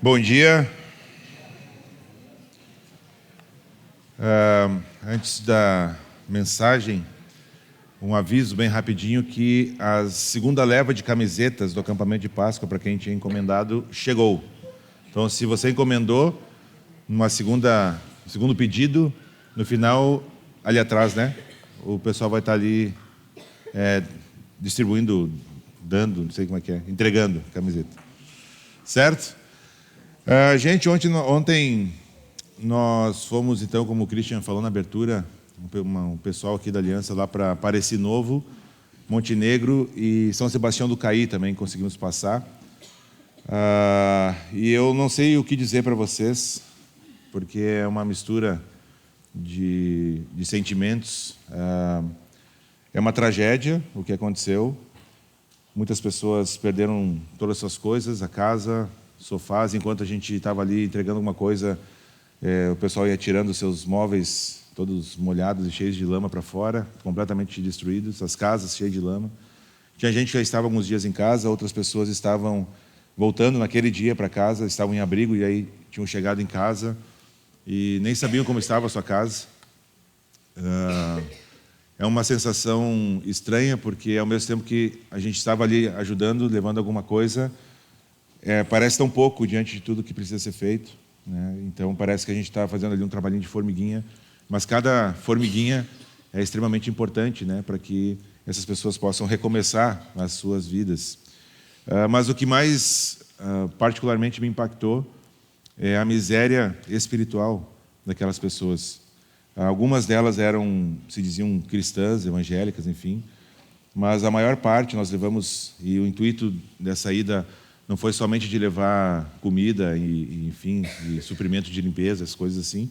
Bom dia. Antes da mensagem, um aviso bem rapidinho que a segunda leva de camisetas do acampamento de Páscoa, para quem tinha encomendado, chegou. Então, se você encomendou segundo pedido, no final, ali atrás, né? O pessoal vai estar ali distribuindo, dando, não sei como é que é, entregando a camiseta. Certo? Gente, ontem nós fomos, então, como o Christian falou na abertura, um pessoal aqui da Aliança lá para Apareci Novo, Montenegro e São Sebastião do Caí também conseguimos passar. E eu não sei o que dizer para vocês, porque é uma mistura de sentimentos. É uma tragédia o que aconteceu. Muitas pessoas perderam todas as suas coisas, a casa, sofás. Enquanto a gente estava ali entregando alguma coisa, o pessoal ia tirando seus móveis, todos molhados e cheios de lama para fora, completamente destruídos, as casas cheias de lama. Tinha gente que já estava alguns dias em casa, outras pessoas estavam voltando naquele dia para casa, estavam em abrigo e aí tinham chegado em casa e nem sabiam como estava a sua casa. É uma sensação estranha, porque ao mesmo tempo que a gente estava ali ajudando, levando alguma coisa, parece tão pouco diante de tudo que precisa ser feito, né? Então parece que a gente está fazendo ali um trabalhinho de formiguinha, mas cada formiguinha é extremamente importante, né, para que essas pessoas possam recomeçar as suas vidas. Mas o que mais particularmente me impactou é a miséria espiritual daquelas pessoas. Algumas delas se diziam cristãs, evangélicas, enfim, mas a maior parte nós levamos, e o intuito dessa ida não foi somente de levar comida enfim, e suprimento de limpeza, as coisas assim,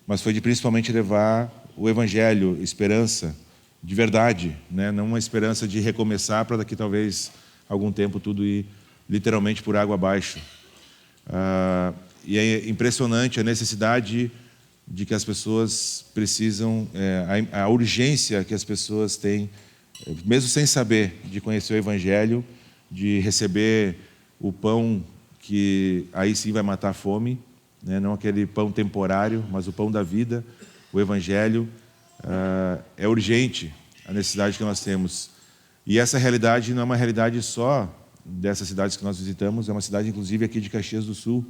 mas foi de principalmente levar o evangelho, esperança de verdade, né? Não uma esperança de recomeçar para daqui talvez algum tempo tudo ir literalmente por água abaixo. E é impressionante a necessidade de que as pessoas precisam, a urgência que as pessoas têm, mesmo sem saber, de conhecer o evangelho, de receber o pão que aí sim vai matar a fome, né? Não aquele pão temporário, mas o pão da vida, o evangelho. É urgente a necessidade que nós temos. E essa realidade não é uma realidade só dessas cidades que nós visitamos, é uma cidade inclusive aqui de Caxias do Sul.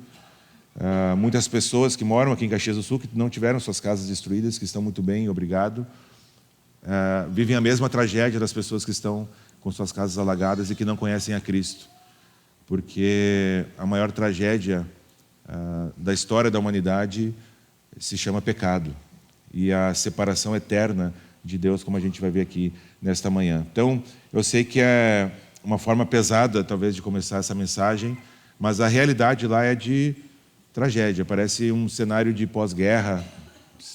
Muitas pessoas que moram aqui em Caxias do Sul, que não tiveram suas casas destruídas, que estão muito bem, obrigado, vivem a mesma tragédia das pessoas que estão com suas casas alagadas e que não conhecem a Cristo. Porque a maior tragédia da história da humanidade se chama pecado e a separação eterna de Deus, como a gente vai ver aqui nesta manhã. Então, eu sei que é uma forma pesada, talvez, de começar essa mensagem, mas a realidade lá é de tragédia. Parece um cenário de pós-guerra,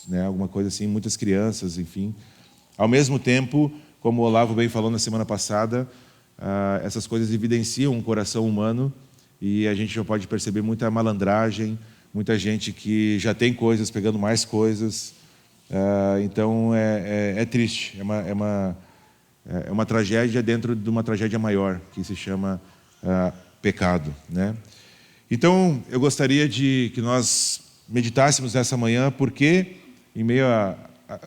né? Alguma coisa assim, muitas crianças, enfim. Ao mesmo tempo, como o Olavo bem falou na semana passada, essas coisas evidenciam um coração humano e a gente já pode perceber muita malandragem, muita gente que já tem coisas pegando mais coisas. Então é triste, é uma tragédia dentro de uma tragédia maior que se chama pecado, né? Então eu gostaria que nós meditássemos nessa manhã, porque em meio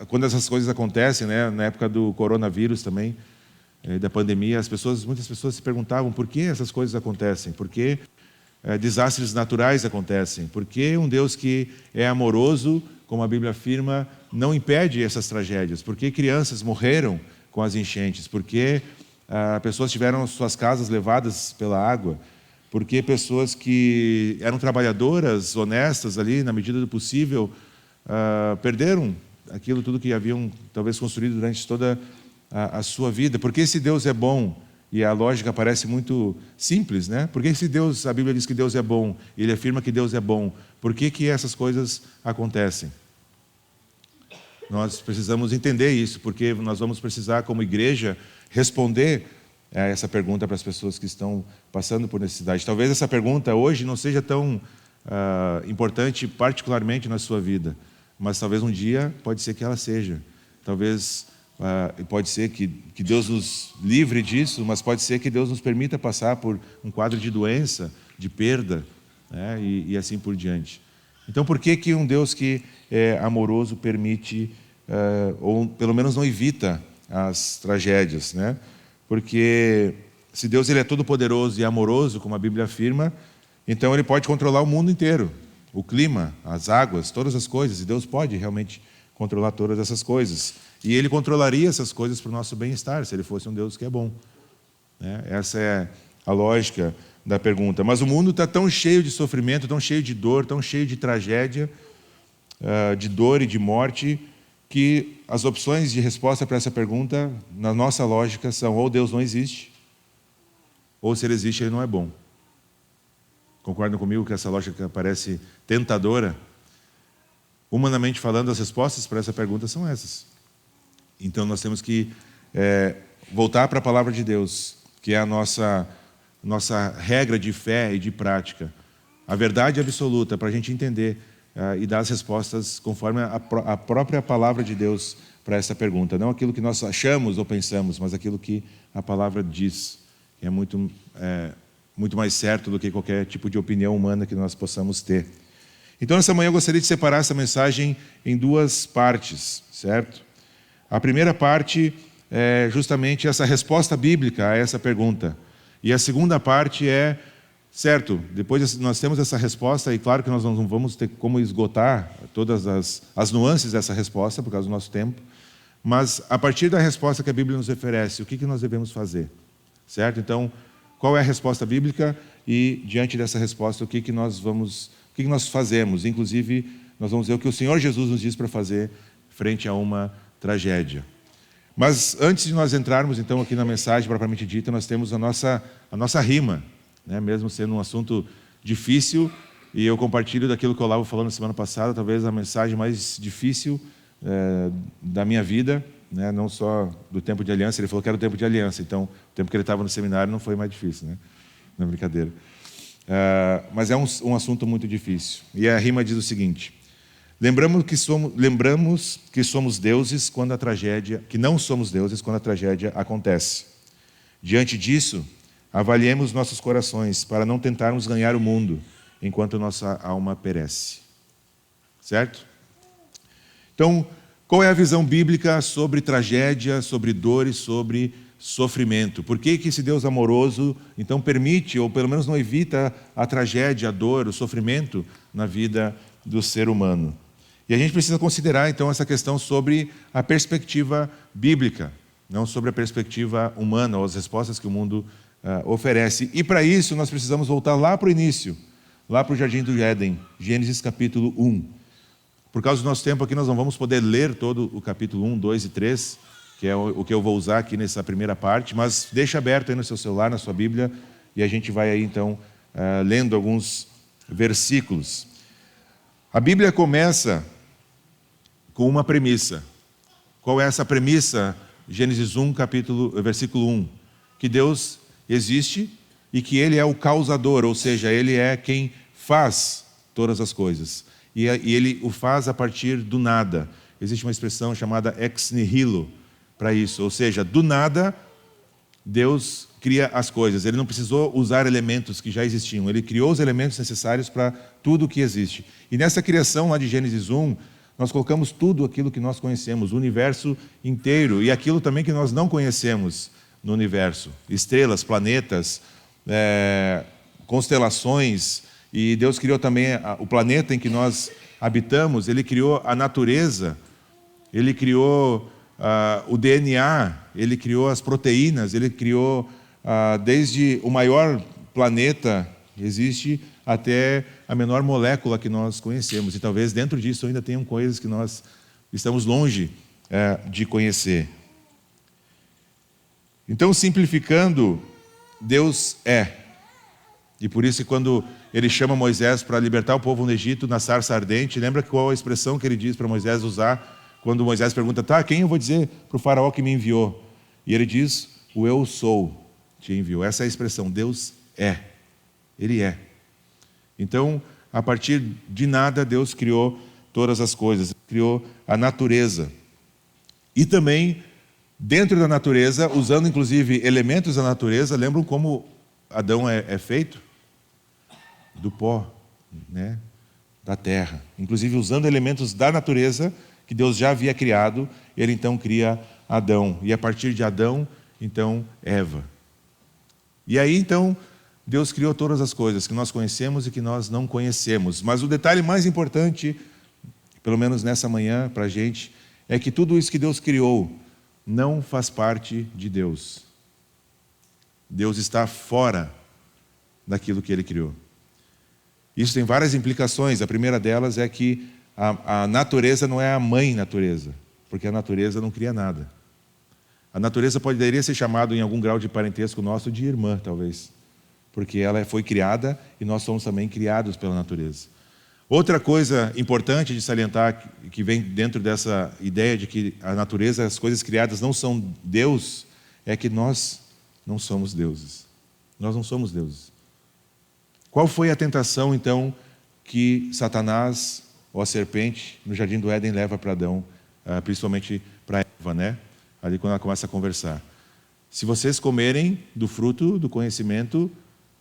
quando essas coisas acontecem, né, na época do coronavírus também, da pandemia, muitas pessoas se perguntavam por que essas coisas acontecem, por que desastres naturais acontecem, por que um Deus que é amoroso, como a Bíblia afirma, não impede essas tragédias, por que crianças morreram com as enchentes, por que pessoas tiveram suas casas levadas pela água, por que pessoas que eram trabalhadoras, honestas ali, na medida do possível, perderam aquilo tudo que haviam talvez construído durante toda a sua vida. Porque esse Deus é bom, e a lógica parece muito simples, né? Porque se Deus, a Bíblia diz que Deus é bom, ele afirma que Deus é bom, por que essas coisas acontecem? Nós precisamos entender isso, porque nós vamos precisar, como igreja, responder a essa pergunta para as pessoas que estão passando por necessidade. Talvez essa pergunta hoje não seja tão importante particularmente na sua vida, mas talvez um dia pode ser que ela seja. Talvez pode ser que Deus nos livre disso, mas pode ser que Deus nos permita passar por um quadro de doença, de perda, né? E assim por diante. Então, por que um Deus que é amoroso permite, ou pelo menos não evita as tragédias, né? Porque se Deus ele é todo-poderoso e amoroso, como a Bíblia afirma, então Ele pode controlar o mundo inteiro, o clima, as águas, todas as coisas, e Deus pode realmente controlar todas essas coisas. E Ele controlaria essas coisas para o nosso bem-estar, se Ele fosse um Deus que é bom, né? Essa é a lógica da pergunta. Mas o mundo está tão cheio de sofrimento, tão cheio de dor, tão cheio de tragédia, de dor e de morte, que as opções de resposta para essa pergunta, na nossa lógica, são ou Deus não existe, ou se Ele existe, Ele não é bom. Concordam comigo que essa lógica parece tentadora? Humanamente falando, as respostas para essa pergunta são essas. Então nós temos que voltar para a palavra de Deus, que é a nossa regra de fé e de prática. A verdade absoluta para a gente entender e dar as respostas conforme a própria palavra de Deus para essa pergunta. Não aquilo que nós achamos ou pensamos, mas aquilo que a palavra diz, que é muito mais certo do que qualquer tipo de opinião humana que nós possamos ter. Então, nessa manhã eu gostaria de separar essa mensagem em duas partes, certo? A primeira parte é justamente essa resposta bíblica a essa pergunta. E a segunda parte é, certo, depois nós temos essa resposta, e claro que nós não vamos ter como esgotar todas as nuances dessa resposta, por causa do nosso tempo, mas a partir da resposta que a Bíblia nos oferece, o que nós devemos fazer? Certo? Então, qual é a resposta bíblica? E, diante dessa resposta, o que nós fazemos? Inclusive, nós vamos ver o que o Senhor Jesus nos diz para fazer frente a uma tragédia. Mas, antes de nós entrarmos, então, aqui na mensagem propriamente dita, nós temos a nossa rima, né? Mesmo sendo um assunto difícil, e eu compartilho daquilo que o Olavo falou na semana passada, talvez a mensagem mais difícil da minha vida, né? Não só do tempo de aliança, ele falou que era o tempo de aliança, então o tempo que ele estava no seminário não foi mais difícil, né? Não é brincadeira. Mas é um assunto muito difícil. E a rima diz o seguinte: lembramos que somos deuses quando a tragédia, que não somos deuses quando a tragédia acontece. Diante disso, avaliemos nossos corações para não tentarmos ganhar o mundo enquanto nossa alma perece. Certo? Então, qual é a visão bíblica sobre tragédia, sobre dor e sobre sofrimento? Por que esse Deus amoroso, então, permite, ou pelo menos não evita a tragédia, a dor, o sofrimento na vida do ser humano? E a gente precisa considerar, então, essa questão sobre a perspectiva bíblica, não sobre a perspectiva humana, ou as respostas que o mundo oferece. E para isso, nós precisamos voltar lá para o início, lá para o Jardim do Éden, Gênesis capítulo 1. Por causa do nosso tempo aqui, nós não vamos poder ler todo o capítulo 1, 2 e 3, que é o que eu vou usar aqui nessa primeira parte, mas deixa aberto aí no seu celular, na sua Bíblia, e a gente vai aí, então, lendo alguns versículos. A Bíblia começa com uma premissa. Qual é essa premissa? Gênesis 1, versículo 1. Que Deus existe e que Ele é o causador, ou seja, Ele é quem faz todas as coisas. E Ele o faz a partir do nada. Existe uma expressão chamada ex nihilo para isso, ou seja, do nada Deus cria as coisas. Ele não precisou usar elementos que já existiam, Ele criou os elementos necessários para tudo o que existe. E nessa criação lá de Gênesis 1, nós colocamos tudo aquilo que nós conhecemos, o universo inteiro, e aquilo também que nós não conhecemos no universo. Estrelas, planetas, constelações, e Deus criou também o planeta em que nós habitamos. Ele criou a natureza, Ele criou o DNA, Ele criou as proteínas, Ele criou desde o maior planeta existe até a menor molécula que nós conhecemos. E talvez dentro disso ainda tenham coisas que nós estamos longe de conhecer. Então, simplificando, Deus é. E por isso, quando Ele chama Moisés para libertar o povo no Egito, na sarça ardente, lembra qual a expressão que Ele diz para Moisés usar, quando Moisés pergunta, quem eu vou dizer para o faraó que me enviou? E Ele diz, o eu sou te enviou. Essa é a expressão, Deus é. Ele é. Então, a partir de nada, Deus criou todas as coisas, criou a natureza. E também, dentro da natureza, usando inclusive elementos da natureza, lembram como Adão é feito? Do pó. né, da terra. Inclusive usando elementos da natureza que Deus já havia criado, ele então cria Adão. E a partir de Adão, então, Eva. E aí, então, Deus criou todas as coisas que nós conhecemos e que nós não conhecemos. Mas o detalhe mais importante, pelo menos nessa manhã, para a gente, é que tudo isso que Deus criou não faz parte de Deus. Deus está fora daquilo que Ele criou. Isso tem várias implicações. A primeira delas é que a natureza não é a mãe natureza, porque a natureza não cria nada. A natureza poderia ser chamada, em algum grau de parentesco nosso, de irmã, talvez, porque ela foi criada e nós somos também criados pela natureza. Outra coisa importante de salientar, que vem dentro dessa ideia de que a natureza, as coisas criadas não são Deus, é que nós não somos deuses. Nós não somos deuses. Qual foi a tentação, então, que Satanás, ou a serpente, no Jardim do Éden, leva para Adão, principalmente para Eva, né? Ali quando ela começa a conversar. Se vocês comerem do fruto do conhecimento,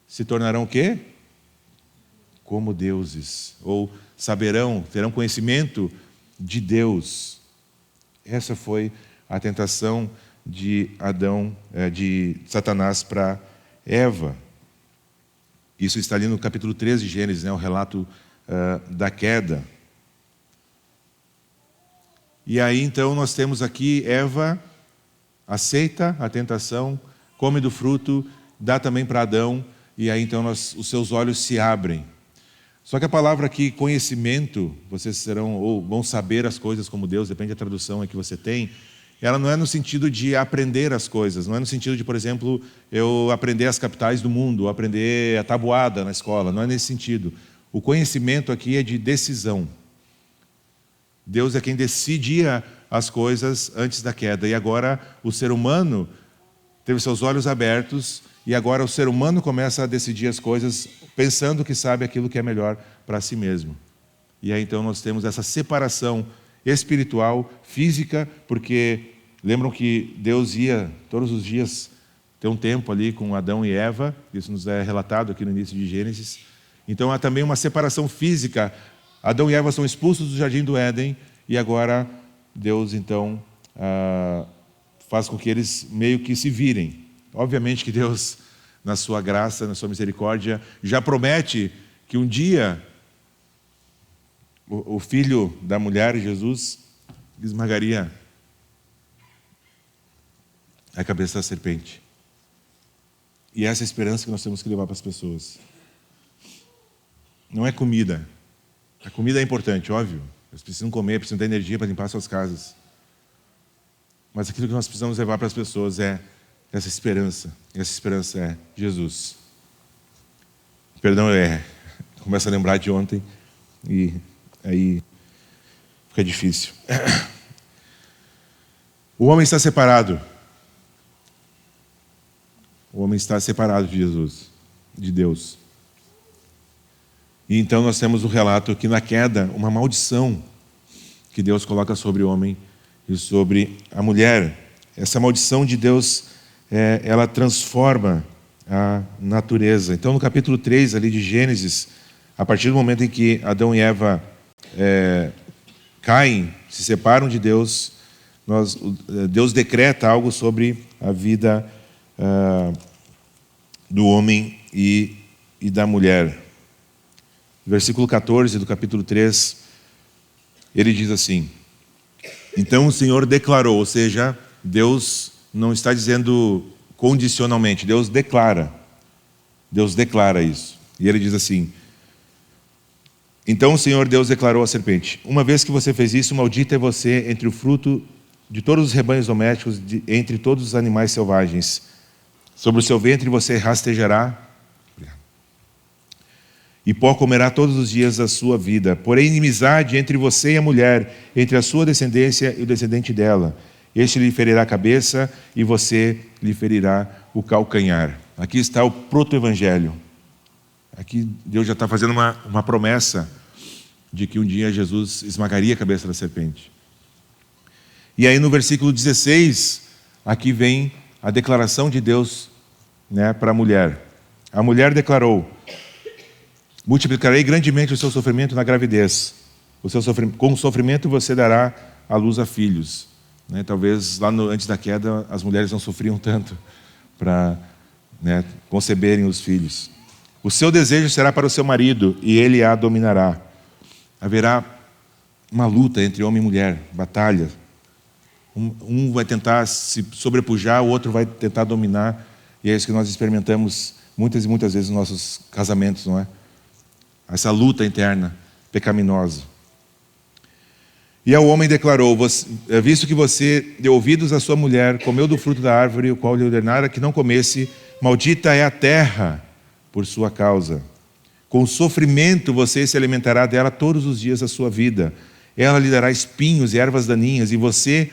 se tornarão o quê? Como deuses. Ou saberão, terão conhecimento de Deus. Essa foi a tentação de Adão, de Satanás para Eva. Isso está ali no capítulo 13 de Gênesis, né, o relato da queda. E aí então nós temos aqui Eva aceita a tentação, come do fruto, dá também para Adão, e aí então os seus olhos se abrem. Só que a palavra aqui, conhecimento, vocês serão, ou vão saber as coisas como Deus, depende da tradução que você tem, ela não é no sentido de aprender as coisas, não é no sentido de, por exemplo, eu aprender as capitais do mundo, ou aprender a tabuada na escola, não é nesse sentido. O conhecimento aqui é de decisão. Deus é quem decidia as coisas antes da queda, e agora o ser humano teve seus olhos abertos, e agora o ser humano começa a decidir as coisas pensando que sabe aquilo que é melhor para si mesmo. E aí então nós temos essa separação espiritual, física, porque lembram que Deus ia todos os dias ter um tempo ali com Adão e Eva, isso nos é relatado aqui no início de Gênesis. Então há também uma separação física. Adão e Eva são expulsos do Jardim do Éden, e agora Deus então faz com que eles meio que se virem. Obviamente que Deus, na sua graça, na sua misericórdia, já promete que um dia o filho da mulher, Jesus, esmagaria a cabeça da serpente. E essa é a esperança que nós temos que levar para as pessoas. Não é comida. A comida é importante, óbvio. Eles precisam comer, precisam ter energia para limpar suas casas. Mas aquilo que nós precisamos levar para as pessoas é essa esperança. E essa esperança é Jesus. Perdão, começo a lembrar de ontem e aí fica difícil. O homem está separado. O homem está separado de Jesus, de Deus. E então nós temos o relato que na queda, uma maldição que Deus coloca sobre o homem e sobre a mulher. Essa maldição de Deus, ela transforma a natureza. Então no capítulo 3 ali de Gênesis, a partir do momento em que Adão e Eva caem, se separam de Deus, Deus decreta algo sobre a vida do homem e da mulher. Versículo 14 do capítulo 3, ele diz assim: então o Senhor declarou, ou seja, Deus não está dizendo condicionalmente, Deus declara isso. E ele diz assim: então o Senhor Deus declarou à serpente: uma vez que você fez isso, maldita é você entre o fruto de todos os rebanhos domésticos, entre todos os animais selvagens. Sobre o seu ventre você rastejará, e pó comerá todos os dias da sua vida. Porém, inimizade entre você e a mulher, entre a sua descendência e o descendente dela. Este lhe ferirá a cabeça e você lhe ferirá o calcanhar. Aqui está o proto-evangelho. Aqui Deus já está fazendo uma promessa de que um dia Jesus esmagaria a cabeça da serpente. E aí no versículo 16, aqui vem a declaração de Deus, né, para a mulher. A mulher declarou: Multiplicarei grandemente o seu sofrimento na gravidez. Com o sofrimento você dará à luz a filhos. Né? Talvez lá antes da queda as mulheres não sofriam tanto para conceberem os filhos. O seu desejo será para o seu marido e ele a dominará. Haverá uma luta entre homem e mulher, batalha. Um vai tentar se sobrepujar, o outro vai tentar dominar. E é isso que nós experimentamos muitas e muitas vezes nos nossos casamentos, não é? Essa luta interna pecaminosa. E ao homem declarou: visto que você deu ouvidos à sua mulher, comeu do fruto da árvore, o qual lhe ordenara que não comesse, maldita é a terra por sua causa. Com sofrimento você se alimentará dela todos os dias da sua vida. Ela lhe dará espinhos e ervas daninhas, e você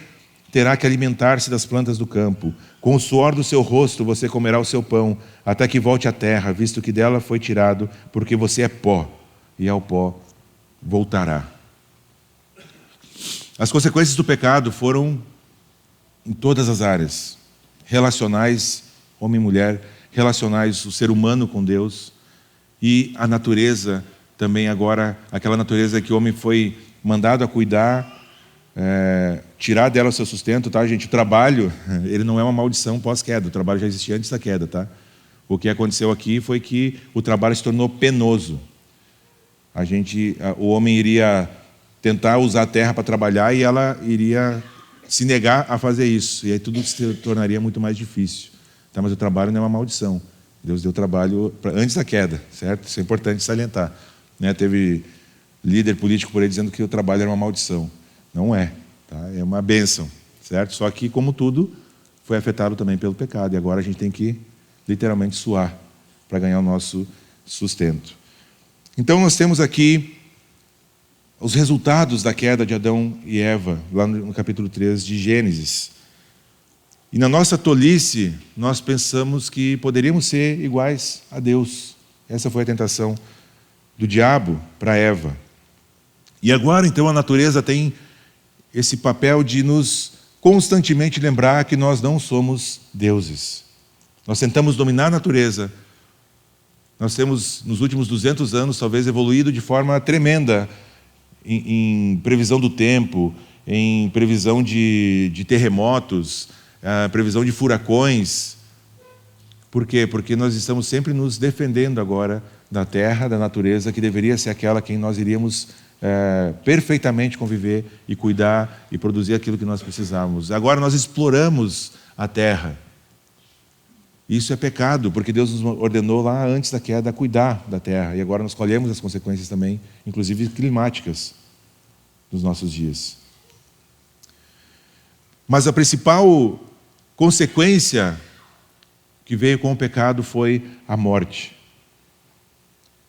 terá que alimentar-se das plantas do campo. Com o suor do seu rosto você comerá o seu pão, até que volte à terra, visto que dela foi tirado, porque você é pó, e ao pó voltará. As consequências do pecado foram em todas as áreas. Relacionais, homem e mulher, relacionais, o ser humano com Deus, e a natureza também agora, aquela natureza que o homem foi mandado a cuidar, tirar dela o seu sustento, tá, gente? O trabalho, ele não é uma maldição pós-queda, o trabalho já existia antes da queda, tá? O que aconteceu aqui foi que o trabalho se tornou penoso. O homem iria tentar usar a terra para trabalhar e ela iria se negar a fazer isso, e aí tudo se tornaria muito mais difícil. Tá? Mas o trabalho não é uma maldição. Deus deu trabalho antes da queda, certo? Isso é importante salientar. Né? Teve líder político por aí dizendo que o trabalho era uma maldição. Não é, tá? É uma bênção, certo? Só que, como tudo, foi afetado também pelo pecado. E agora a gente tem que, literalmente, suar para ganhar o nosso sustento. Então, nós temos aqui os resultados da queda de Adão e Eva, lá no capítulo 3 de Gênesis. E na nossa tolice, nós pensamos que poderíamos ser iguais a Deus. Essa foi a tentação do diabo para Eva. E agora, então, a natureza tem esse papel de nos constantemente lembrar que nós não somos deuses. Nós tentamos dominar a natureza. Nós temos, nos últimos 200 anos, talvez evoluído de forma tremenda em previsão do tempo, em previsão de terremotos, previsão de furacões. Por quê? Porque nós estamos sempre nos defendendo agora da terra, da natureza, que deveria ser aquela quem nós iríamos perfeitamente conviver e cuidar e produzir aquilo que nós precisamos. Agora nós exploramos a terra. Isso é pecado, porque Deus nos ordenou lá antes da queda cuidar da terra. E agora nós colhemos as consequências também, inclusive climáticas, nos nossos dias. Mas a principal consequência que veio com o pecado foi a morte.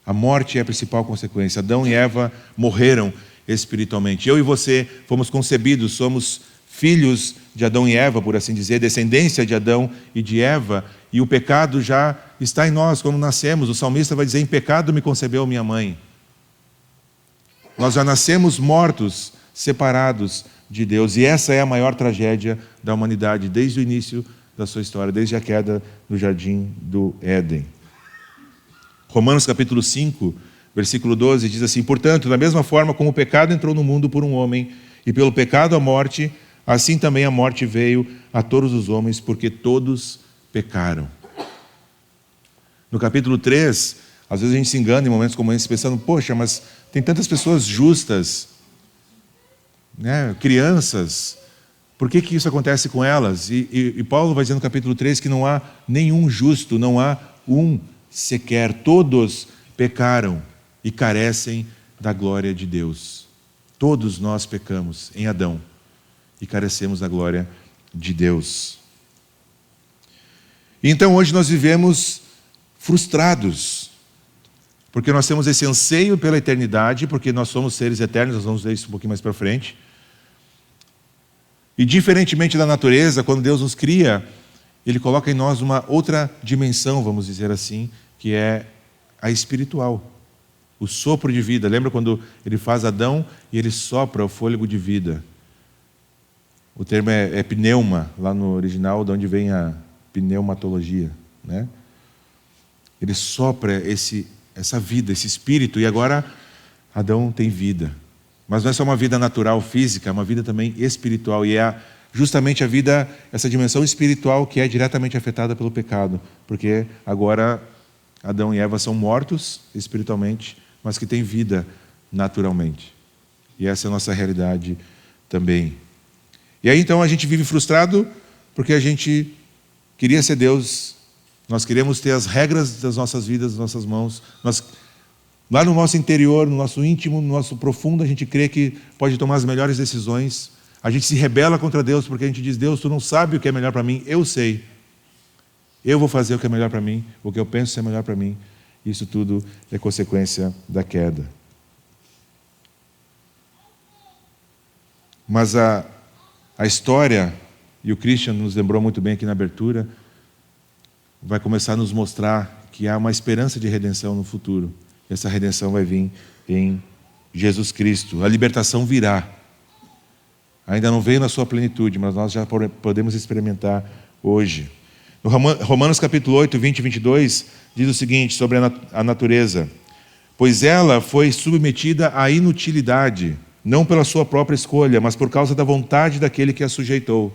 A morte é a principal consequência. Adão e Eva morreram espiritualmente. Eu e você fomos concebidos, somos filhos de Adão e Eva, por assim dizer, descendência de Adão e de Eva, e o pecado já está em nós, quando nascemos. O salmista vai dizer: em pecado me concebeu minha mãe. Nós já nascemos mortos, separados de Deus, e essa é a maior tragédia da humanidade, desde o início da sua história, desde a queda no jardim do Éden. Romanos capítulo 5, versículo 12, diz assim: portanto, da mesma forma como o pecado entrou no mundo por um homem, e pelo pecado a morte, assim também a morte veio a todos os homens, porque todos pecaram. No capítulo 3, às vezes a gente se engana em momentos como esse, pensando: poxa, mas tem tantas pessoas justas, né? Crianças, por que isso acontece com elas? E Paulo vai dizer no capítulo 3 que não há nenhum justo, não há um sequer, todos pecaram e carecem da glória de Deus. Todos nós pecamos em Adão e carecemos da glória de Deus. Então hoje nós vivemos frustrados, porque nós temos esse anseio pela eternidade, porque nós somos seres eternos, nós vamos ver isso um pouquinho mais para frente. E diferentemente da natureza, quando Deus nos cria, Ele coloca em nós uma outra dimensão, vamos dizer assim, que é a espiritual, o sopro de vida. Lembra quando Ele faz Adão e Ele sopra o fôlego de vida? O termo é pneuma, lá no original, de onde vem a pneumatologia, né? Ele sopra esse essa vida, esse espírito, e agora Adão tem vida. Mas não é só uma vida natural, física, é uma vida também espiritual, e é justamente a vida, essa dimensão espiritual que é diretamente afetada pelo pecado, porque agora Adão e Eva são mortos espiritualmente, mas que têm vida naturalmente. E essa é a nossa realidade também. E aí então a gente vive frustrado porque a gente queria ser Deus, nós queremos ter as regras das nossas vidas nas nossas mãos, lá no nosso interior, no nosso íntimo, no nosso profundo, a gente crê que pode tomar as melhores decisões. A gente se rebela contra Deus porque a gente diz: Deus, tu não sabe o que é melhor para mim, eu sei. Eu vou fazer o que é melhor para mim, o que eu penso ser melhor para mim. Isso tudo é consequência da queda. Mas a história, e o Christian nos lembrou muito bem aqui na abertura, vai começar a nos mostrar que há uma esperança de redenção no futuro. Essa redenção vai vir em Jesus Cristo. A libertação virá. Ainda não veio na sua plenitude, mas nós já podemos experimentar hoje. No Romanos capítulo 8, 20 e 22, diz o seguinte sobre a natureza: pois ela foi submetida à inutilidade, não pela sua própria escolha, mas por causa da vontade daquele que a sujeitou,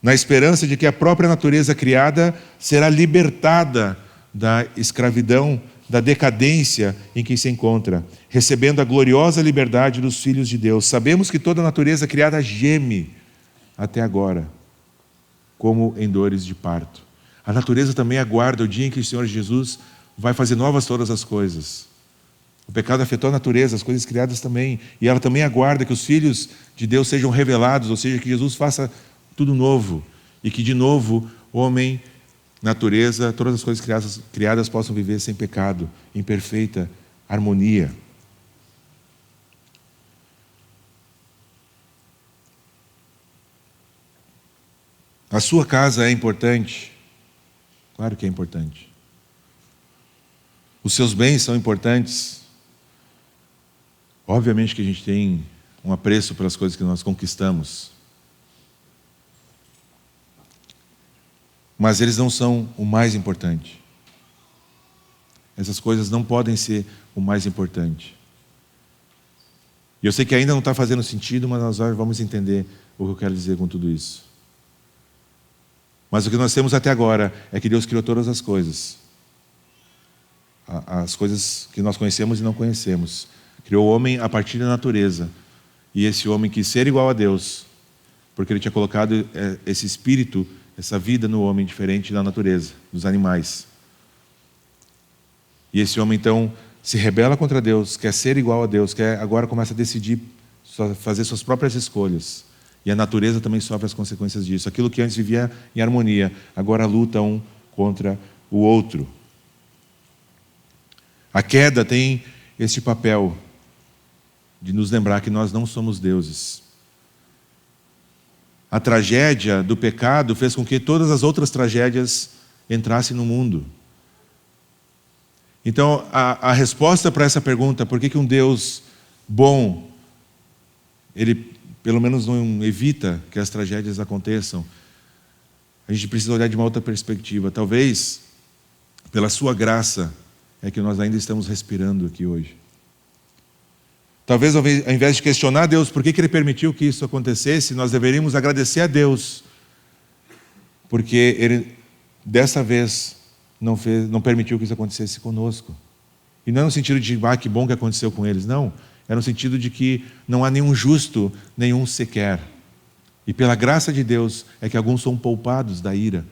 na esperança de que a própria natureza criada será libertada da escravidão, da decadência em que se encontra, recebendo a gloriosa liberdade dos filhos de Deus. Sabemos que toda a natureza criada geme até agora, como em dores de parto. A natureza também aguarda o dia em que o Senhor Jesus vai fazer novas todas as coisas. O pecado afetou a natureza, as coisas criadas também, e ela também aguarda que os filhos de Deus sejam revelados, ou seja, que Jesus faça tudo novo, e que de novo homem, natureza, todas as coisas criadas possam viver sem pecado, em perfeita harmonia. A sua casa é importante? Claro que é importante. Os seus bens são importantes? Obviamente que a gente tem um apreço pelas coisas que nós conquistamos. Mas eles não são o mais importante. Essas coisas não podem ser o mais importante. E eu sei que ainda não está fazendo sentido, mas nós vamos entender o que eu quero dizer com tudo isso. Mas o que nós temos até agora é que Deus criou todas as coisas. As coisas que nós conhecemos e não conhecemos. Criou o homem a partir da natureza. E esse homem quis ser igual a Deus, porque ele tinha colocado esse espírito, essa vida no homem diferente da natureza, dos animais. E esse homem então se rebela contra Deus, quer ser igual a Deus, agora começa a decidir fazer suas próprias escolhas. E a natureza também sofre as consequências disso. Aquilo que antes vivia em harmonia, agora luta um contra o outro. A queda tem este papel de nos lembrar que nós não somos deuses. A tragédia do pecado fez com que todas as outras tragédias entrassem no mundo. Então, a resposta para essa pergunta, por que um Deus bom, ele pelo menos não evita que as tragédias aconteçam, a gente precisa olhar de uma outra perspectiva. Talvez, pela sua graça, é que nós ainda estamos respirando aqui hoje. Talvez, ao invés de questionar Deus por que Ele permitiu que isso acontecesse, nós deveríamos agradecer a Deus, porque Ele, dessa vez, não permitiu que isso acontecesse conosco. E não é no sentido de, que bom que aconteceu com eles, não. É no sentido de que não há nenhum justo, nenhum sequer. E pela graça de Deus é que alguns são poupados da ira.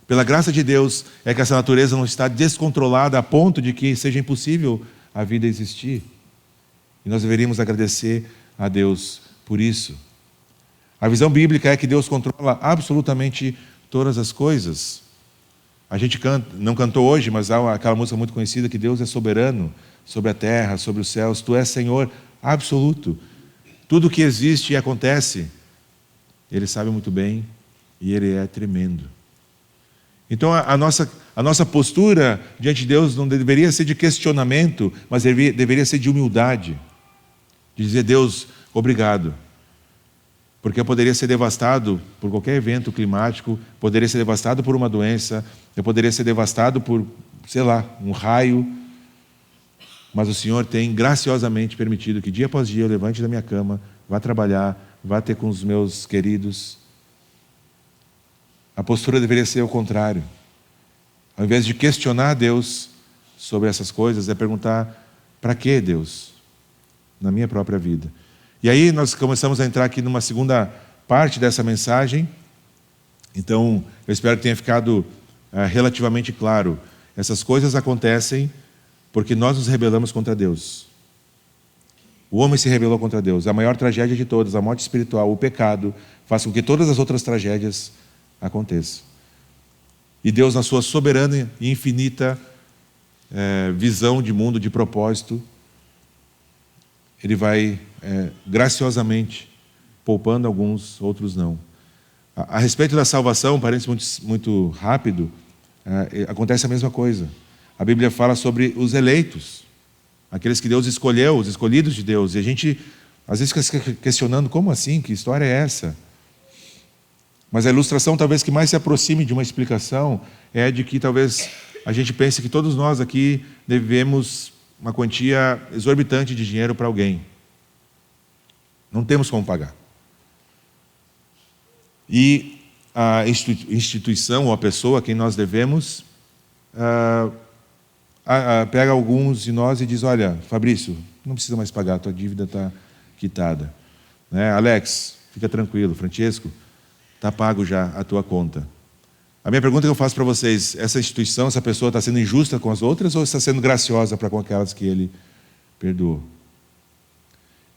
Pela graça de Deus é que essa natureza não está descontrolada a ponto de que seja impossível a vida existir. E nós deveríamos agradecer a Deus por isso. A visão bíblica é que Deus controla absolutamente todas as coisas. A gente não cantou hoje, mas há aquela música muito conhecida que Deus é soberano sobre a terra, sobre os céus. Tu és Senhor absoluto. Tudo que existe e acontece, Ele sabe muito bem e Ele é tremendo. Então a nossa postura diante de Deus não deveria ser de questionamento, mas deveria ser de humildade. De dizer: Deus, obrigado. Porque eu poderia ser devastado por qualquer evento climático, poderia ser devastado por uma doença, eu poderia ser devastado por sei lá, um raio, mas o Senhor tem graciosamente permitido que dia após dia eu levante da minha cama, vá trabalhar, vá ter com os meus queridos. A postura deveria ser o contrário. Ao invés de questionar Deus sobre essas coisas, é perguntar: para que Deus? Na minha própria vida. E aí nós começamos a entrar aqui numa segunda parte dessa mensagem. Então, eu espero que tenha ficado relativamente claro. Essas coisas acontecem porque nós nos rebelamos contra Deus. O homem se rebelou contra Deus. A maior tragédia de todas, a morte espiritual, o pecado, faz com que todas as outras tragédias aconteçam. E Deus, na sua soberana e infinita visão de mundo, de propósito, Ele vai graciosamente poupando alguns, outros não. A respeito da salvação, parece muito rápido, acontece a mesma coisa. A Bíblia fala sobre os eleitos, aqueles que Deus escolheu, os escolhidos de Deus. E a gente, às vezes, fica questionando: como assim? Que história é essa? Mas a ilustração talvez que mais se aproxime de uma explicação é de que talvez a gente pense que todos nós aqui devemos uma quantia exorbitante de dinheiro para alguém. Não temos como pagar. E a instituição ou a pessoa a quem nós devemos pega alguns de nós e diz: olha, Fabrício, não precisa mais pagar, a tua dívida está quitada. Né? Alex, fica tranquilo. Francesco, está pago já a tua conta. A minha pergunta que eu faço para vocês: essa instituição, essa pessoa está sendo injusta com as outras ou está sendo graciosa para com aquelas que ele perdoou?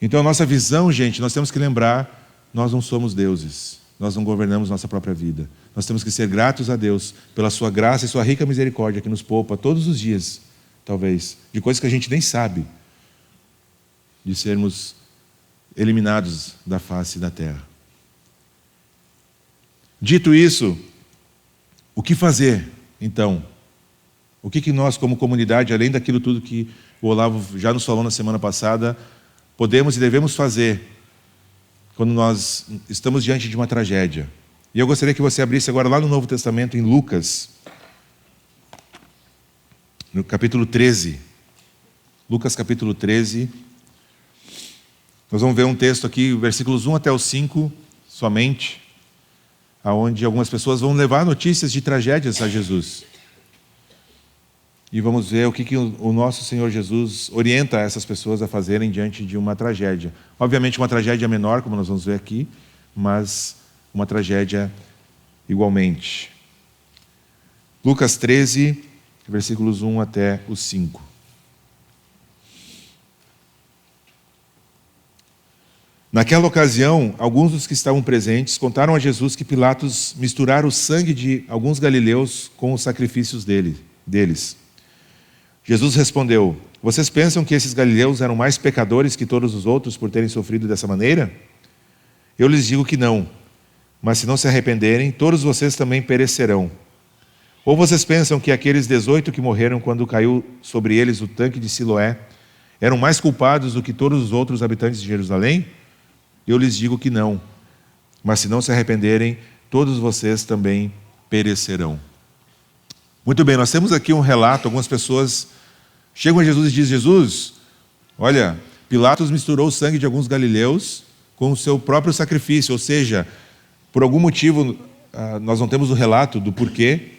Então a nossa visão, gente, nós temos que lembrar: nós não somos deuses, nós não governamos nossa própria vida. Nós temos que ser gratos a Deus pela sua graça e sua rica misericórdia que nos poupa todos os dias, talvez, de coisas que a gente nem sabe, de sermos eliminados da face da terra. Dito isso, o que fazer, então? O que nós, como comunidade, além daquilo tudo que o Olavo já nos falou na semana passada, podemos e devemos fazer quando nós estamos diante de uma tragédia? E eu gostaria que você abrisse agora lá no Novo Testamento, em Lucas, no capítulo 13. Lucas, capítulo 13. Nós vamos ver um texto aqui, versículos 1 até o 5, somente, onde algumas pessoas vão levar notícias de tragédias a Jesus. E vamos ver o que o nosso Senhor Jesus orienta essas pessoas a fazerem diante de uma tragédia. Obviamente uma tragédia menor, como nós vamos ver aqui, mas uma tragédia igualmente. Lucas 13, versículos 1 até o 5. Naquela ocasião, alguns dos que estavam presentes contaram a Jesus que Pilatos misturara o sangue de alguns galileus com os sacrifícios deles. Jesus respondeu: vocês pensam que esses galileus eram mais pecadores que todos os outros por terem sofrido dessa maneira? Eu lhes digo que não, mas se não se arrependerem, todos vocês também perecerão. Ou vocês pensam que aqueles 18 que morreram quando caiu sobre eles o tanque de Siloé eram mais culpados do que todos os outros habitantes de Jerusalém? Eu lhes digo que não, mas se não se arrependerem, todos vocês também perecerão. Muito bem, nós temos aqui um relato. Algumas pessoas chegam a Jesus e dizem: Jesus, olha, Pilatos misturou o sangue de alguns galileus com o seu próprio sacrifício, ou seja, por algum motivo, nós não temos o relato do porquê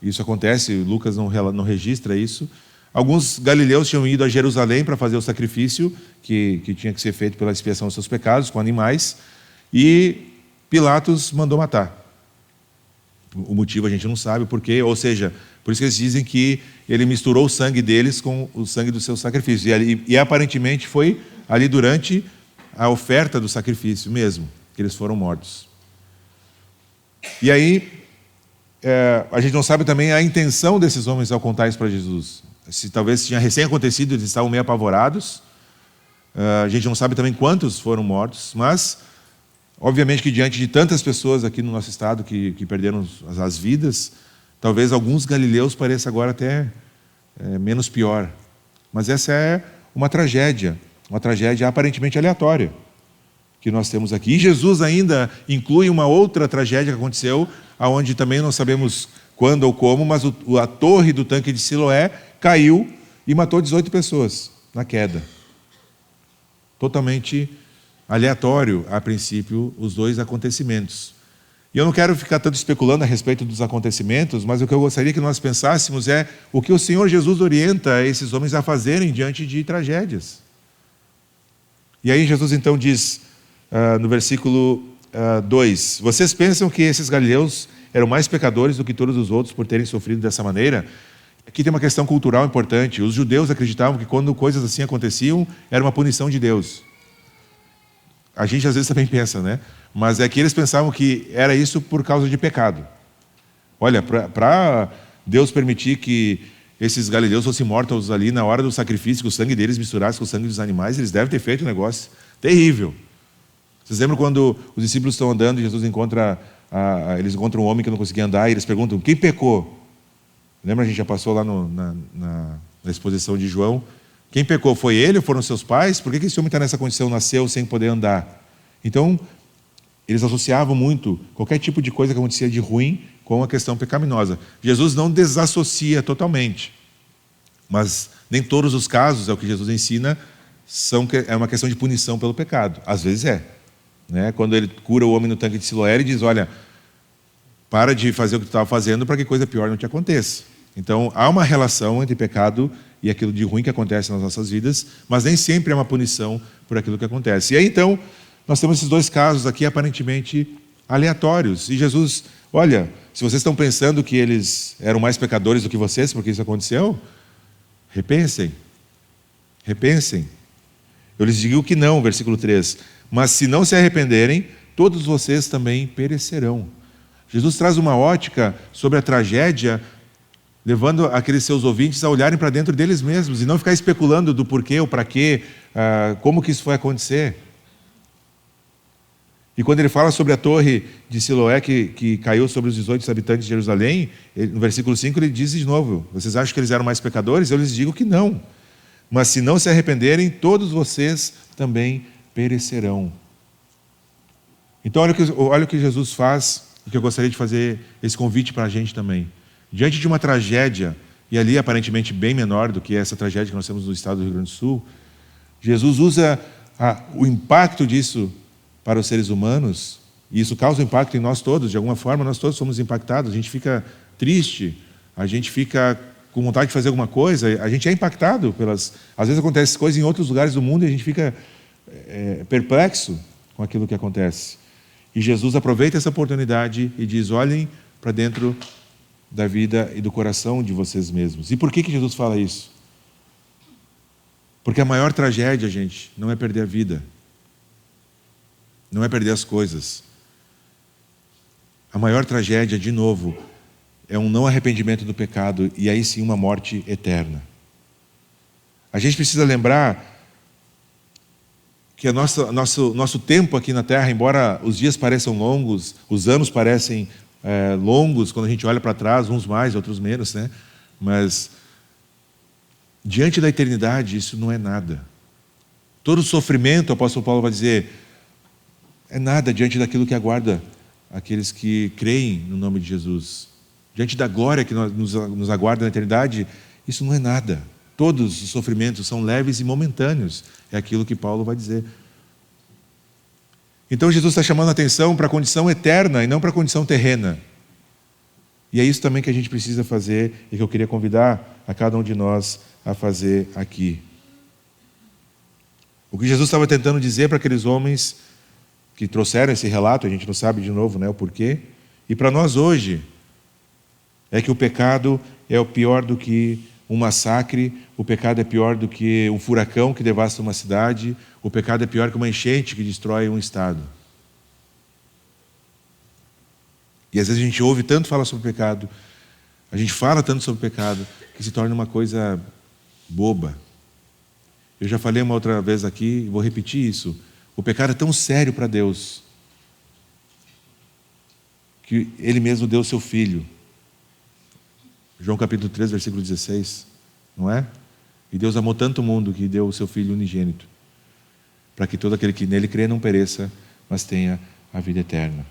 isso acontece, Lucas não registra isso. Alguns galileus tinham ido a Jerusalém para fazer o sacrifício que tinha que ser feito pela expiação dos seus pecados com animais, e Pilatos mandou matar. O motivo a gente não sabe, o porquê, ou seja, por isso que eles dizem que ele misturou o sangue deles com o sangue do seu sacrifício. E aparentemente foi ali durante a oferta do sacrifício mesmo que eles foram mortos. E aí, a gente não sabe também a intenção desses homens ao contar isso para Jesus. Se talvez tinha recém acontecido, eles estavam meio apavorados. A gente não sabe também quantos foram mortos, mas obviamente que diante de tantas pessoas aqui no nosso estado que perderam as vidas, talvez alguns galileus pareça agora até menos pior. Mas essa é uma tragédia aparentemente aleatória que nós temos aqui. E Jesus ainda inclui uma outra tragédia que aconteceu, onde também não sabemos quando ou como, mas a torre do tanque de Siloé caiu e matou 18 pessoas na queda. Totalmente aleatório, a princípio, os dois acontecimentos. E eu não quero ficar tanto especulando a respeito dos acontecimentos, mas o que eu gostaria que nós pensássemos é o que o Senhor Jesus orienta esses homens a fazerem diante de tragédias. E aí Jesus então diz, no versículo 2, vocês pensam que esses galileus eram mais pecadores do que todos os outros por terem sofrido dessa maneira? Aqui tem uma questão cultural importante. Os judeus acreditavam que quando coisas assim aconteciam, era uma punição de Deus. A gente às vezes também pensa, né? Mas é que eles pensavam que era isso por causa de pecado. Olha, para Deus permitir que esses galileus fossem mortos ali na hora do sacrifício, que o sangue deles misturasse com o sangue dos animais, eles devem ter feito um negócio terrível. Vocês lembram quando os discípulos estão andando e Jesus eles encontram um homem que não conseguia andar e eles perguntam, quem pecou? Lembra, a gente já passou lá na exposição de João. Quem pecou foi ele ou foram seus pais? Por que esse homem está nessa condição, nasceu sem poder andar? Então, eles associavam muito qualquer tipo de coisa que acontecia de ruim com a questão pecaminosa. Jesus não desassocia totalmente. Mas nem todos os casos, é o que Jesus ensina, é uma questão de punição pelo pecado. Às vezes é. Né? Quando ele cura o homem no tanque de Siloé, ele diz, olha, para de fazer o que tu estava fazendo para que coisa pior não te aconteça. Então, há uma relação entre pecado e aquilo de ruim que acontece nas nossas vidas, mas nem sempre é uma punição por aquilo que acontece. E aí, então, nós temos esses dois casos aqui aparentemente aleatórios. E Jesus, olha, se vocês estão pensando que eles eram mais pecadores do que vocês porque isso aconteceu, repensem. Repensem. Eu lhes digo que não, versículo 3. Mas se não se arrependerem, todos vocês também perecerão. Jesus traz uma ótica sobre a tragédia, levando aqueles seus ouvintes a olharem para dentro deles mesmos e não ficar especulando do porquê ou para quê, como que isso foi acontecer. E quando ele fala sobre a torre de Siloé que caiu sobre os 18 habitantes de Jerusalém, no versículo 5 ele diz de novo, vocês acham que eles eram mais pecadores? Eu lhes digo que não. Mas se não se arrependerem, todos vocês também perecerão. Então olha o que Jesus faz, e que eu gostaria de fazer esse convite para a gente também. Diante de uma tragédia, e ali aparentemente bem menor do que essa tragédia que nós temos no estado do Rio Grande do Sul, Jesus usa o impacto disso para os seres humanos, e isso causa impacto em nós todos, de alguma forma nós todos somos impactados, a gente fica triste, a gente fica com vontade de fazer alguma coisa, a gente é impactado às vezes acontecem coisas em outros lugares do mundo e a gente fica perplexo com aquilo que acontece. E Jesus aproveita essa oportunidade e diz, olhem para dentro da vida e do coração de vocês mesmos. E por que Jesus fala isso? Porque a maior tragédia, gente, não é perder a vida. Não é perder as coisas. A maior tragédia, de novo, é um não arrependimento do pecado e aí sim uma morte eterna. A gente precisa lembrar que o nosso tempo aqui na Terra, embora os dias pareçam longos, os anos parecem longos, quando a gente olha para trás, uns mais, outros menos, né? Mas diante da eternidade, isso não é nada. Todo o sofrimento, o apóstolo Paulo vai dizer, é nada diante daquilo que aguarda aqueles que creem no nome de Jesus. Diante da glória que nos aguarda na eternidade, isso não é nada. Todos os sofrimentos são leves e momentâneos. É aquilo que Paulo vai dizer. Então Jesus está chamando a atenção para a condição eterna e não para a condição terrena. E é isso também que a gente precisa fazer e que eu queria convidar a cada um de nós a fazer aqui. O que Jesus estava tentando dizer para aqueles homens que trouxeram esse relato, a gente não sabe de novo, né, o porquê, e para nós hoje, é que o pecado é o pior do que um massacre, o pecado é pior do que um furacão que devasta uma cidade, o pecado é pior que uma enchente que destrói um estado. E às vezes a gente ouve tanto falar sobre o pecado, a gente fala tanto sobre o pecado, que se torna uma coisa boba. Eu já falei uma outra vez aqui, e vou repetir isso. O pecado é tão sério para Deus, que Ele mesmo deu o seu Filho. João capítulo 3, versículo 16, não é? E Deus amou tanto o mundo que deu o seu Filho unigênito, para que todo aquele que nele crê não pereça, mas tenha a vida eterna.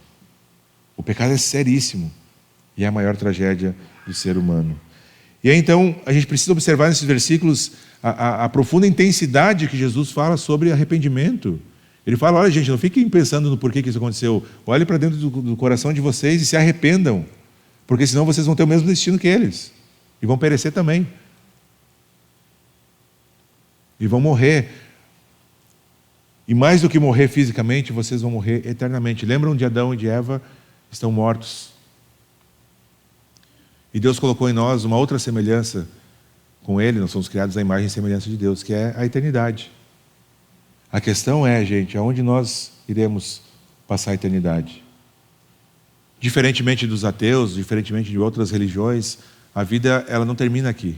O pecado é seríssimo. E é a maior tragédia do ser humano. E aí, então, a gente precisa observar nesses versículos a profunda intensidade que Jesus fala sobre arrependimento. Ele fala, olha gente, não fiquem pensando no porquê que isso aconteceu. Olhem para dentro do coração de vocês e se arrependam. Porque senão vocês vão ter o mesmo destino que eles. E vão perecer também. E vão morrer. E mais do que morrer fisicamente, vocês vão morrer eternamente. Lembram de Adão e de Eva? Estão mortos. E Deus colocou em nós uma outra semelhança com Ele. Nós somos criados à imagem e semelhança de Deus, que é a eternidade. A questão é, gente, aonde nós iremos passar a eternidade? Diferentemente dos ateus, diferentemente de outras religiões, a vida ela não termina aqui.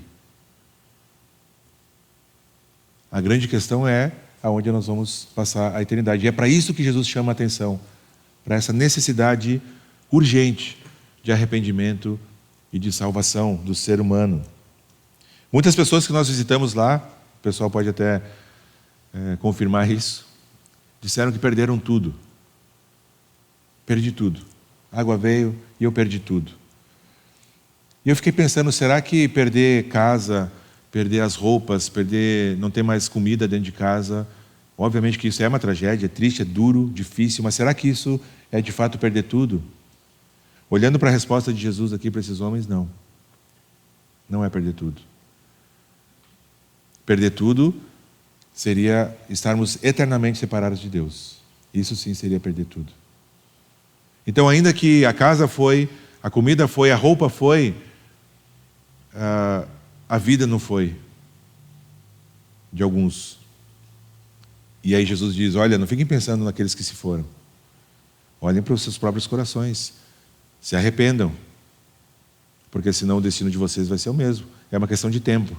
A grande questão é aonde nós vamos passar a eternidade. E é para isso que Jesus chama a atenção, para essa necessidade urgente de arrependimento e de salvação do ser humano. Muitas pessoas que nós visitamos lá, o pessoal pode até confirmar isso, disseram que perderam tudo. Perdi tudo. A água veio e eu perdi tudo. E eu fiquei pensando, será que perder casa, perder as roupas, perder, não ter mais comida dentro de casa, obviamente que isso é uma tragédia, é triste, é duro, difícil, mas será que isso é de fato perder tudo? Olhando para a resposta de Jesus aqui para esses homens, não. Não é perder tudo. Perder tudo seria estarmos eternamente separados de Deus. Isso sim seria perder tudo. Então, ainda que a casa foi, a comida foi, a roupa foi, a vida não foi de alguns. E aí Jesus diz, olha, não fiquem pensando naqueles que se foram. Olhem para os seus próprios corações. Se arrependam. Porque senão o destino de vocês vai ser o mesmo. É uma questão de tempo.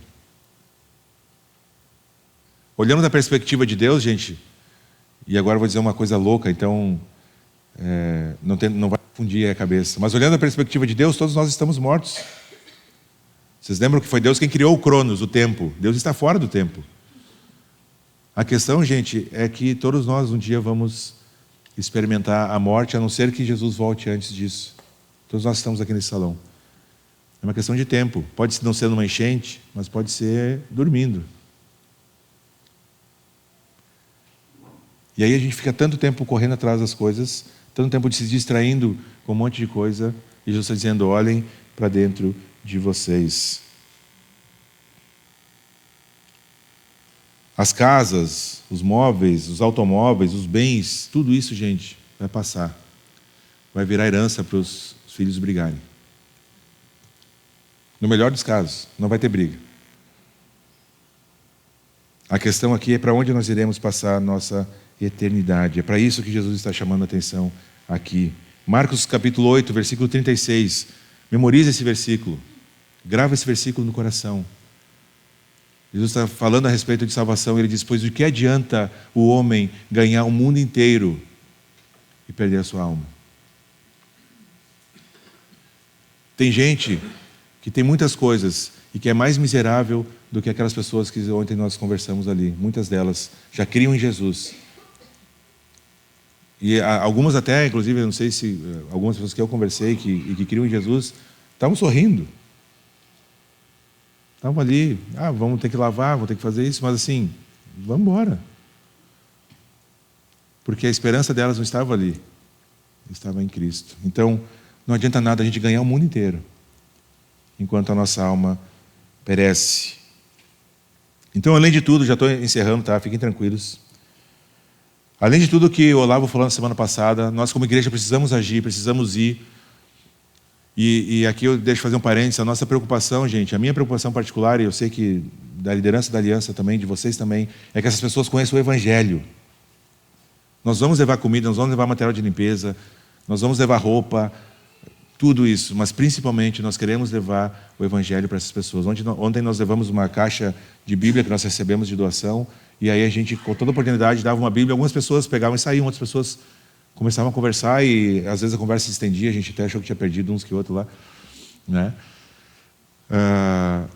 Olhando da perspectiva de Deus, gente, e agora eu vou dizer uma coisa louca, então não vai confundir a cabeça, mas olhando da perspectiva de Deus, todos nós estamos mortos. Vocês lembram que foi Deus quem criou o Cronos, o tempo? Deus está fora do tempo. A questão, gente, é que todos nós um dia vamos experimentar a morte, a não ser que Jesus volte antes disso. Todos nós estamos aqui nesse salão. É uma questão de tempo. Pode não ser numa enchente, mas pode ser dormindo. E aí a gente fica tanto tempo correndo atrás das coisas, tanto tempo se distraindo com um monte de coisa, e Jesus está dizendo, olhem para dentro de vocês. As casas, os móveis, os automóveis, os bens, tudo isso, gente, vai passar. Vai virar herança para os filhos brigarem. No melhor dos casos, não vai ter briga. A questão aqui é para onde nós iremos passar a nossa eternidade. É para isso que Jesus está chamando a atenção aqui. Marcos capítulo 8, versículo 36. Memorize esse versículo. Grava esse versículo no coração. Jesus está falando a respeito de salvação. Ele diz, pois de que adianta o homem ganhar o mundo inteiro e perder a sua alma? Tem gente que tem muitas coisas e que é mais miserável do que aquelas pessoas que ontem nós conversamos ali. Muitas delas já criam em Jesus. E algumas até, inclusive, eu não sei se algumas pessoas que eu conversei que criam em Jesus, estavam sorrindo. Estavam ali, vamos ter que lavar, vamos ter que fazer isso, mas assim, vamos embora. Porque a esperança delas não estava ali, estava em Cristo. Então, não adianta nada a gente ganhar o mundo inteiro, enquanto a nossa alma perece. Então, além de tudo, já estou encerrando, tá? Fiquem tranquilos. Além de tudo que o Olavo falou na semana passada, nós como igreja precisamos agir, precisamos ir. E aqui eu deixo fazer um parênteses, a nossa preocupação, gente, a minha preocupação particular, e eu sei que da liderança da aliança também, de vocês também, é que essas pessoas conheçam o Evangelho. Nós vamos levar comida, nós vamos levar material de limpeza, nós vamos levar roupa, tudo isso, mas principalmente nós queremos levar o Evangelho para essas pessoas. Ontem nós levamos uma caixa de Bíblia que nós recebemos de doação, e aí a gente, com toda oportunidade, dava uma Bíblia, algumas pessoas pegavam e saíam, outras pessoas começavam a conversar e às vezes a conversa se estendia, a gente até achou que tinha perdido uns que outros lá, né? A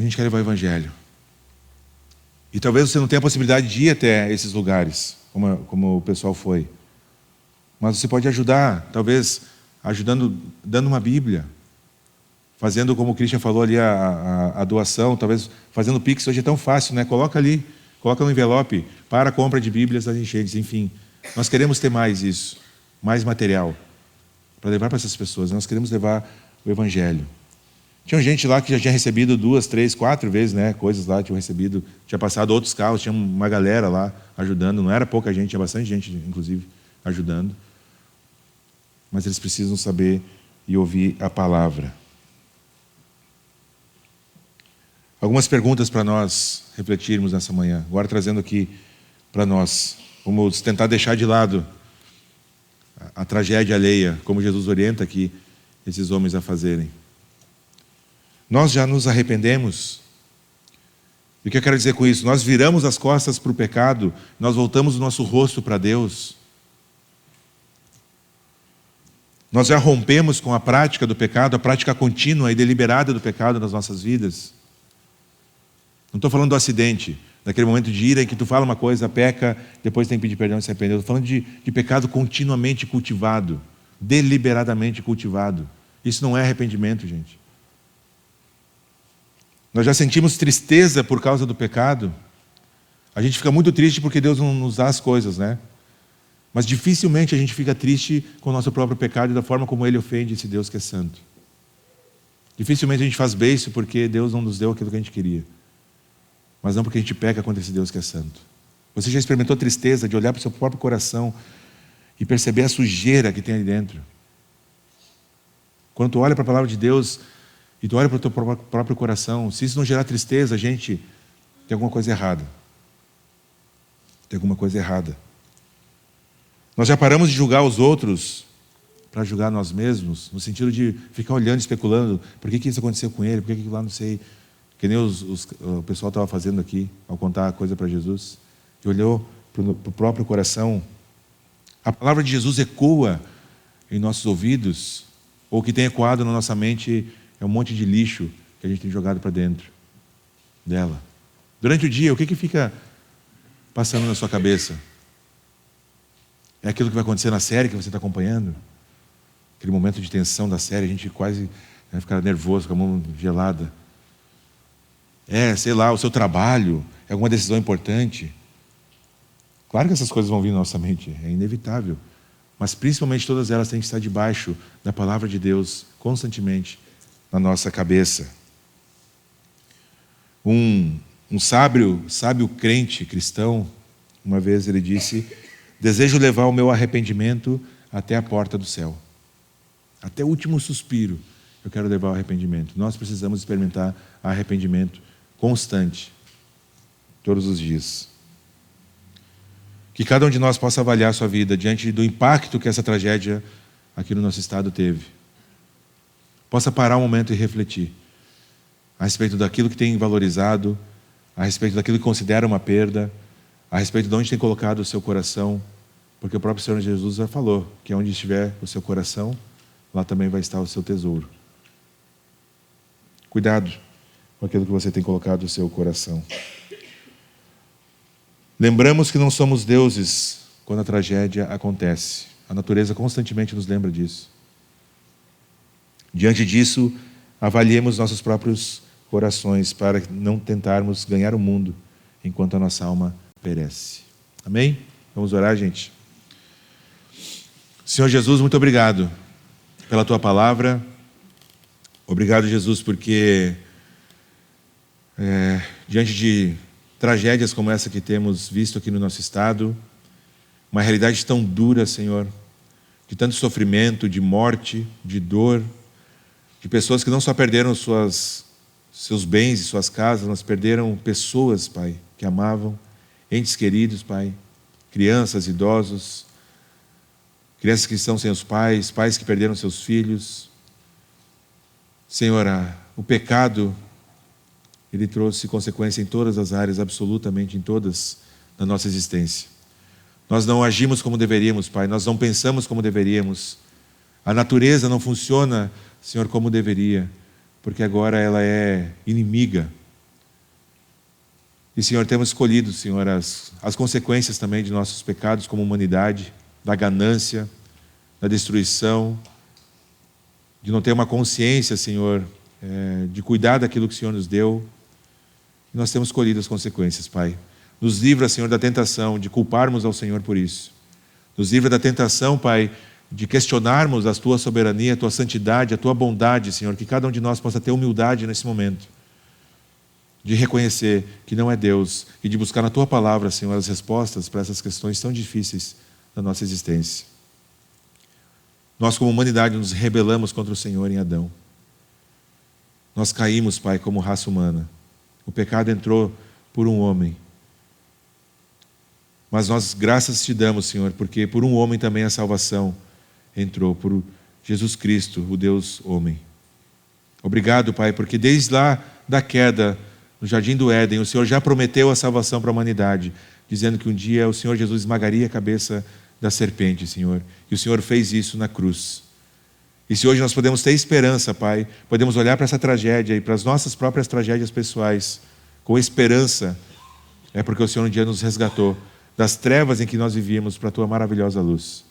gente quer levar o Evangelho. E talvez você não tenha a possibilidade de ir até esses lugares, como o pessoal foi. Mas você pode ajudar, talvez ajudando, dando uma Bíblia, fazendo, como o Christian falou ali, a doação, talvez fazendo Pix. Hoje é tão fácil, né? Coloca ali, coloca no envelope para a compra de Bíblias das enchentes, enfim. Nós queremos ter mais isso, mais material, para levar para essas pessoas. Nós queremos levar o Evangelho. Tinha gente lá que já tinha recebido 2, 3, 4 vezes, né? Coisas lá, tinham recebido, tinha passado outros carros, tinha uma galera lá ajudando. Não era pouca gente, tinha bastante gente, inclusive, ajudando. Mas eles precisam saber e ouvir a palavra. Algumas perguntas para nós refletirmos nessa manhã. Agora trazendo aqui para nós. Vamos tentar deixar de lado a tragédia alheia, como Jesus orienta aqui esses homens a fazerem. Nós já nos arrependemos? E o que eu quero dizer com isso? Nós viramos as costas para o pecado, nós voltamos o nosso rosto para Deus. Nós já rompemos com a prática do pecado, a prática contínua e deliberada do pecado nas nossas vidas. Não estou falando do acidente, daquele momento de ira em que tu fala uma coisa, peca, depois tem que pedir perdão e se arrepender. Estou falando de pecado continuamente cultivado, deliberadamente cultivado. Isso não é arrependimento, gente. Nós já sentimos tristeza por causa do pecado. A gente fica muito triste porque Deus não nos dá as coisas, né? Mas dificilmente a gente fica triste com o nosso próprio pecado e da forma como Ele ofende esse Deus que é santo. Dificilmente a gente faz beiço porque Deus não nos deu aquilo que a gente queria. Mas não porque a gente peca contra esse Deus que é santo. Você já experimentou tristeza de olhar para o seu próprio coração e perceber a sujeira que tem ali dentro? Quando tu olha para a palavra de Deus e tu olha para o teu próprio coração, se isso não gerar tristeza, gente, tem alguma coisa errada. Tem alguma coisa errada. Nós já paramos de julgar os outros para julgar nós mesmos, no sentido de ficar olhando, especulando, por que isso aconteceu com ele, por que lá não sei, que nem o pessoal estava fazendo aqui, ao contar a coisa para Jesus, e olhou para o próprio coração. A palavra de Jesus ecoa em nossos ouvidos, ou o que tem ecoado na nossa mente é um monte de lixo que a gente tem jogado para dentro dela. Durante o dia, o que fica passando na sua cabeça? É aquilo que vai acontecer na série que você está acompanhando? Aquele momento de tensão da série, a gente quase fica nervoso, com a mão gelada. Sei lá, o seu trabalho, é alguma decisão importante. Claro que essas coisas vão vir na nossa mente, é inevitável. Mas principalmente todas elas têm que estar debaixo da palavra de Deus, constantemente, na nossa cabeça. Um sábio crente cristão, uma vez ele disse: desejo levar o meu arrependimento até a porta do céu. Até o último suspiro, eu quero levar o arrependimento. Nós precisamos experimentar arrependimento constante, todos os dias. Que cada um de nós possa avaliar a sua vida diante do impacto que essa tragédia aqui no nosso estado teve. Possa parar um momento e refletir a respeito daquilo que tem valorizado, a respeito daquilo que considera uma perda, a respeito de onde tem colocado o seu coração, porque o próprio Senhor Jesus já falou que onde estiver o seu coração, lá também vai estar o seu tesouro. Cuidado com aquilo que você tem colocado no seu coração. Lembramos que não somos deuses quando a tragédia acontece. A natureza constantemente nos lembra disso. Diante disso, avaliemos nossos próprios corações para não tentarmos ganhar o mundo enquanto a nossa alma perece. Amém? Vamos orar, gente? Senhor Jesus, muito obrigado pela Tua palavra. Obrigado, Jesus, porque diante de tragédias como essa que temos visto aqui no nosso estado, uma realidade tão dura, Senhor, de tanto sofrimento, de morte, de dor, de pessoas que não só perderam seus bens e suas casas, mas perderam pessoas, Pai, que amavam, entes queridos, Pai, crianças, idosos, crianças que estão sem os pais, pais que perderam seus filhos. Senhor, o pecado, ele trouxe consequência em todas as áreas, absolutamente em todas da nossa existência. Nós não agimos como deveríamos, Pai, nós não pensamos como deveríamos. A natureza não funciona, Senhor, como deveria, porque agora ela é inimiga. E, Senhor, temos escolhido, Senhor, as consequências também de nossos pecados como humanidade, da ganância, da destruição, de não ter uma consciência, Senhor, de cuidar daquilo que o Senhor nos deu. E nós temos colhido as consequências, Pai. Nos livra, Senhor, da tentação de culparmos ao Senhor por isso. Nos livra da tentação, Pai, de questionarmos a Tua soberania, a Tua santidade, a Tua bondade, Senhor. Que cada um de nós possa ter humildade nesse momento, de reconhecer que não é Deus e de buscar na Tua palavra, Senhor, as respostas para essas questões tão difíceis da nossa existência. Nós, como humanidade, nos rebelamos contra o Senhor em Adão. Nós caímos, Pai, como raça humana. O pecado entrou por um homem. Mas nós graças te damos, Senhor, porque por um homem também a salvação entrou, por Jesus Cristo, o Deus homem. Obrigado, Pai, porque desde lá da queda, no Jardim do Éden, o Senhor já prometeu a salvação para a humanidade, dizendo que um dia o Senhor Jesus esmagaria a cabeça da serpente, Senhor. E o Senhor fez isso na cruz. E se hoje nós podemos ter esperança, Pai, podemos olhar para essa tragédia e para as nossas próprias tragédias pessoais com esperança, é porque o Senhor um dia nos resgatou das trevas em que nós vivíamos para a Tua maravilhosa luz.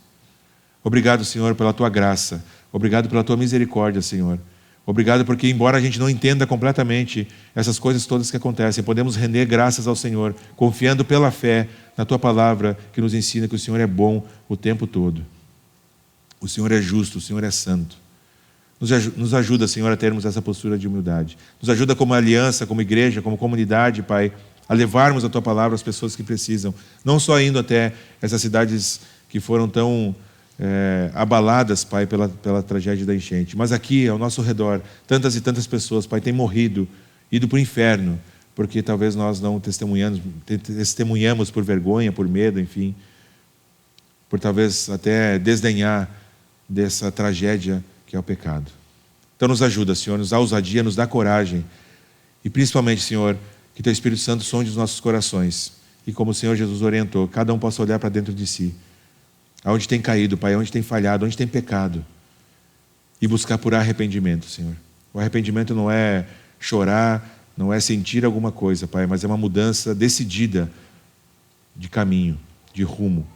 Obrigado, Senhor, pela Tua graça. Obrigado pela Tua misericórdia, Senhor. Obrigado porque, embora a gente não entenda completamente essas coisas todas que acontecem, podemos render graças ao Senhor, confiando pela fé na Tua palavra, que nos ensina que o Senhor é bom o tempo todo. O Senhor é justo, o Senhor é santo. Nos ajuda, Senhor, a termos essa postura de humildade. Nos ajuda como aliança, como igreja, como comunidade, Pai, a levarmos a Tua palavra às pessoas que precisam. Não só indo até essas cidades que foram tão abaladas, Pai, pela tragédia da enchente. Mas aqui, ao nosso redor, tantas e tantas pessoas, Pai, têm morrido, ido para o inferno, porque talvez nós não testemunhamos por vergonha, por medo, enfim, por talvez até desdenhar dessa tragédia que é o pecado. Então nos ajuda, Senhor, nos dá ousadia, nos dá coragem. E principalmente, Senhor, que Teu Espírito Santo sonde os nossos corações. E como o Senhor Jesus orientou, cada um possa olhar para dentro de si. Aonde tem caído, Pai, aonde tem falhado, onde tem pecado. E buscar por arrependimento, Senhor. O arrependimento não é chorar, não é sentir alguma coisa, Pai, mas é uma mudança decidida de caminho, de rumo.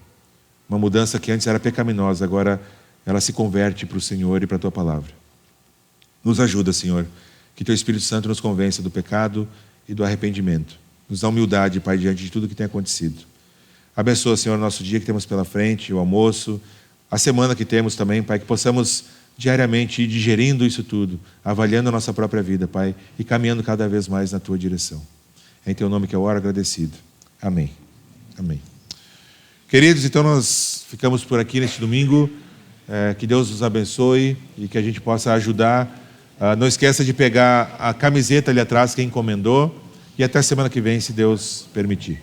Uma mudança que antes era pecaminosa, agora ela se converte para o Senhor e para a Tua palavra. Nos ajuda, Senhor, que Teu Espírito Santo nos convença do pecado e do arrependimento. Nos dá humildade, Pai, diante de tudo que tem acontecido. Abençoa, Senhor, o nosso dia que temos pela frente, o almoço, a semana que temos também, Pai, que possamos diariamente ir digerindo isso tudo, avaliando a nossa própria vida, Pai, e caminhando cada vez mais na Tua direção. É em Teu nome que eu oro agradecido. Amém. Amém. Queridos, então nós ficamos por aqui neste domingo. Que Deus nos abençoe e que a gente possa ajudar. Não esqueça de pegar a camiseta ali atrás que encomendou. E até semana que vem, se Deus permitir.